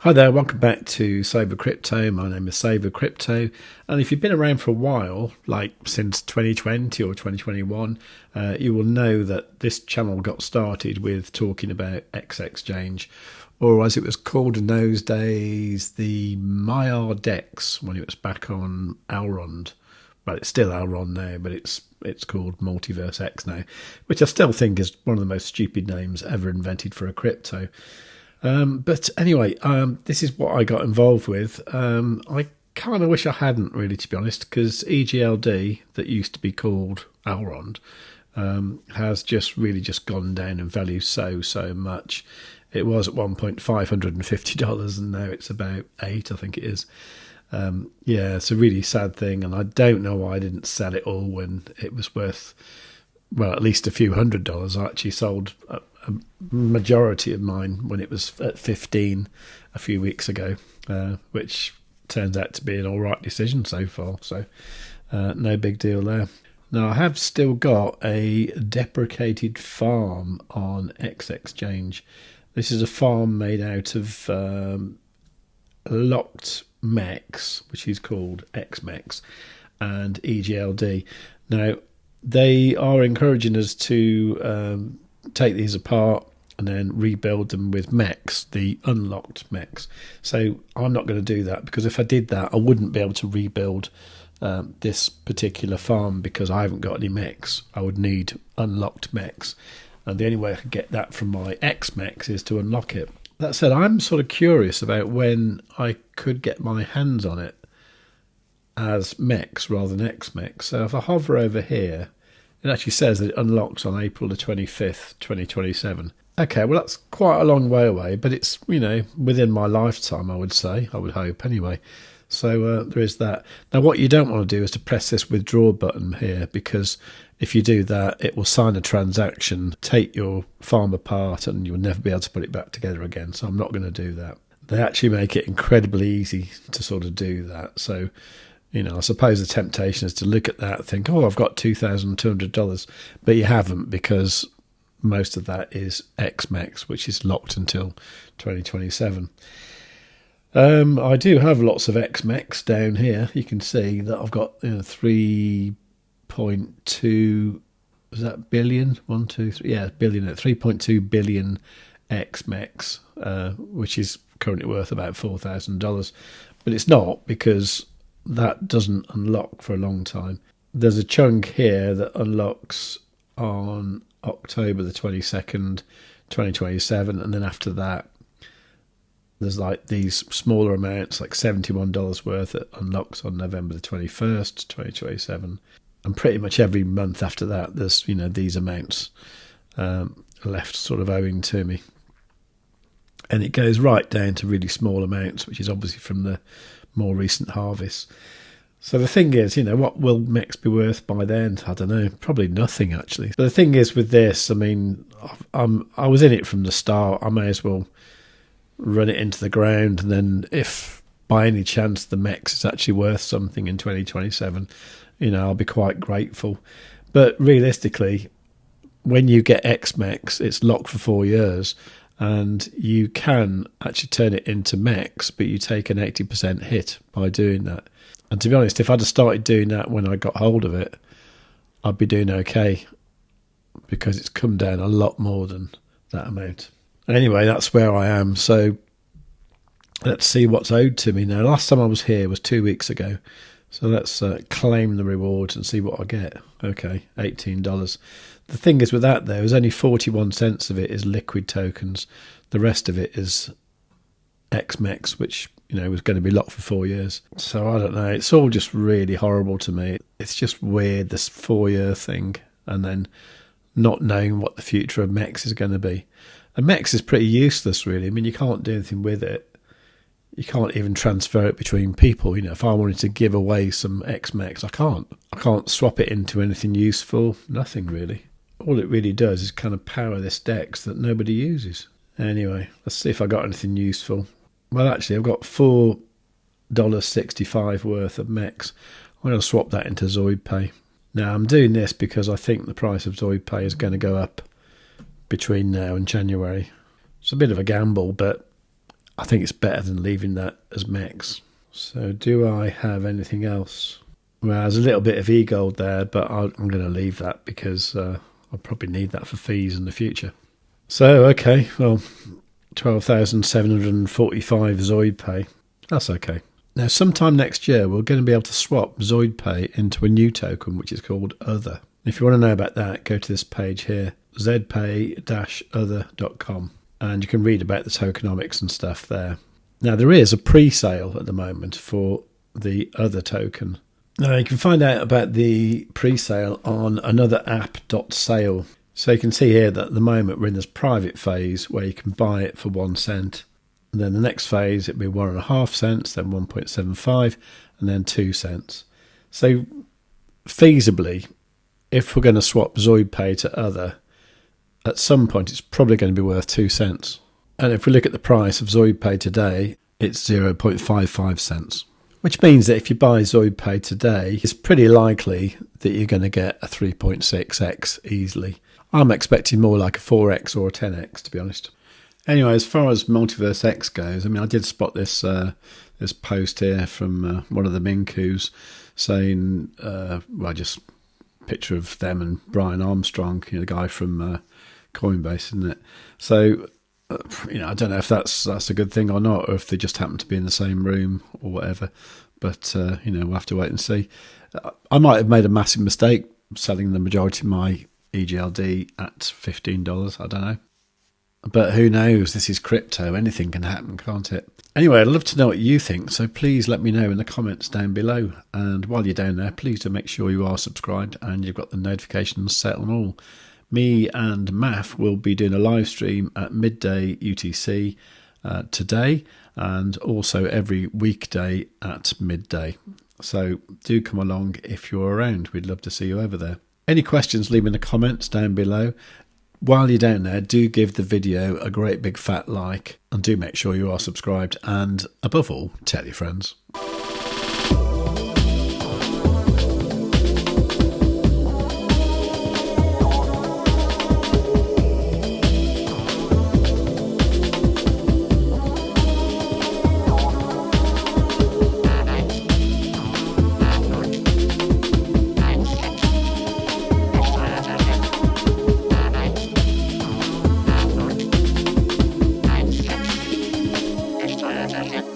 Hi there, welcome back to SaveWithCrypto. My name is SaveWithCrypto, and if you've been around for a while, like since 2020 or 2021, you will know that this channel got started with talking about Xexchange, or as it was called in those days, the MyRDEX, when it was back on Elrond. Well, it's still Elrond now, but it's called MultiversX now, which I still think is one of the most stupid names ever invented for a crypto. But anyway, this is what I got involved with. I kind of wish I hadn't, really, to be honest, because EGLD, that used to be called Elrond, has just gone down in value so much. It was at one point $550, and now it's about $8, I think it is. Yeah, it's a really sad thing, and I don't know why I didn't sell it all when it was worth, well, at least a few $100s. I actually sold a majority of mine when it was at 15 a few weeks ago, which turns out to be an all right decision so far. So no big deal there. Now, I have still got a deprecated farm on Xexchange. This is a farm made out of locked MEX, which is called XMEX, and EGLD. Now, they are encouraging us to take these apart and then rebuild them with MEX, the unlocked MEX. So I'm not going to do that, because if I did that, I wouldn't be able to rebuild this particular farm, because I haven't got any MEX. I would need unlocked MEX, and the only way I could get that from my XMEX is to unlock it. That said, I'm sort of curious about when I could get my hands on it as MEX rather than XMEX. So if I hover over here, it actually says that it unlocks on April the 25th, 2027. Okay, well, that's quite a long way away, but it's, within my lifetime, I would say. I would hope, anyway. So there is that. Now, what you don't want to do is to press this withdraw button here, because if you do that, it will sign a transaction, take your farm apart, and you'll never be able to put it back together again. So I'm not going to do that. They actually make it incredibly easy to sort of do that. So, I suppose the temptation is to look at that and think, oh, I've got $2,200, but you haven't, because most of that is XMEX, which is locked until 2027. I do have lots of XMEX down here. You can see that I've got 3.2, was that billion? 1, 2, 3, yeah, billion, 3.2 billion XMEX, which is currently worth about $4,000. But it's not, because that doesn't unlock for a long time. There's a chunk here that unlocks on October the 22nd, 2027, and then after that there's like these smaller amounts, like $71 worth, that unlocks on November the 21st, 2027, and pretty much every month after that there's these amounts left sort of owing to me, and it goes right down to really small amounts, which is obviously from the more recent harvests. So the thing is, what will MEX be worth by then? I don't know, probably nothing, actually. But the thing is with this, I was in it from the start. I may as well run it into the ground, and then if by any chance the MEX is actually worth something in 2027, I'll be quite grateful. But realistically, when you get XMEX, it's locked for 4 years, and you can actually turn it into MEX, but you take an 80% hit by doing that. And to be honest, if I'd have started doing that when I got hold of it, I'd be doing okay, because it's come down a lot more than that amount. Anyway, that's where I am. So let's see what's owed to me now. Last time I was here was 2 weeks ago. So let's claim the rewards and see what I get. Okay, $18. The thing is with that, though, is only 41 cents of it is liquid tokens. The rest of it is XMEX, which was going to be locked for 4 years. So I don't know. It's all just really horrible to me. It's just weird, this 4-year thing, and then not knowing what the future of MEX is going to be. And MEX is pretty useless, really. You can't do anything with it. You can't even transfer it between people. If I wanted to give away some XMEX, I can't. I can't swap it into anything useful. Nothing, really. All it really does is kind of power this DEX that nobody uses. Anyway, let's see if I got anything useful. Well, actually, I've got $4.65 worth of MEX. I'm going to swap that into ZoidPay. Now, I'm doing this because I think the price of ZoidPay is going to go up between now and January. It's a bit of a gamble, but I think it's better than leaving that as MEX. So do I have anything else? Well, there's a little bit of EGLD there, but I'm going to leave that because I'll probably need that for fees in the future. So, okay, well, 12,745 ZoidPay. That's okay. Now, sometime next year, we're going to be able to swap ZoidPay into a new token, which is called Other. If you want to know about that, go to this page here, zpay-other.com, and you can read about the tokenomics and stuff there. Now, there is a pre-sale at the moment for the Other token. Now, you can find out about the pre-sale on another app.sale. So you can see here that at the moment we're in this private phase where you can buy it for 1 cent. And then the next phase, it'll be 1.5 cents, then 1.75, and then 2 cents. So feasibly, if we're going to swap ZoidPay to Other, at some point it's probably going to be worth 2 cents. And if we look at the price of ZoidPay today, it's 0.55 cents. Which means that if you buy ZoidPay today, it's pretty likely that you're going to get a 3.6x easily. I'm expecting more like a 4x or a 10x, to be honest. Anyway, as far as MultiversX goes, I mean, I did spot this this post here from one of the Minkus saying, well, just a picture of them and Brian Armstrong, the guy from Coinbase, isn't it? So, I don't know if that's a good thing or not, or if they just happen to be in the same room or whatever. But, we'll have to wait and see. I might have made a massive mistake selling the majority of my EGLD at $15. I don't know. But who knows? This is crypto. Anything can happen, can't it? Anyway, I'd love to know what you think, so please let me know in the comments down below. And while you're down there, please do make sure you are subscribed and you've got the notifications set on all. Me and Maff will be doing a live stream at midday UTC today, and also every weekday at midday. So do come along if you're around. We'd love to see you over there. Any questions, leave in the comments down below. While you're down there, do give the video a great big fat like, and do make sure you are subscribed, and above all, tell your friends. Thank you.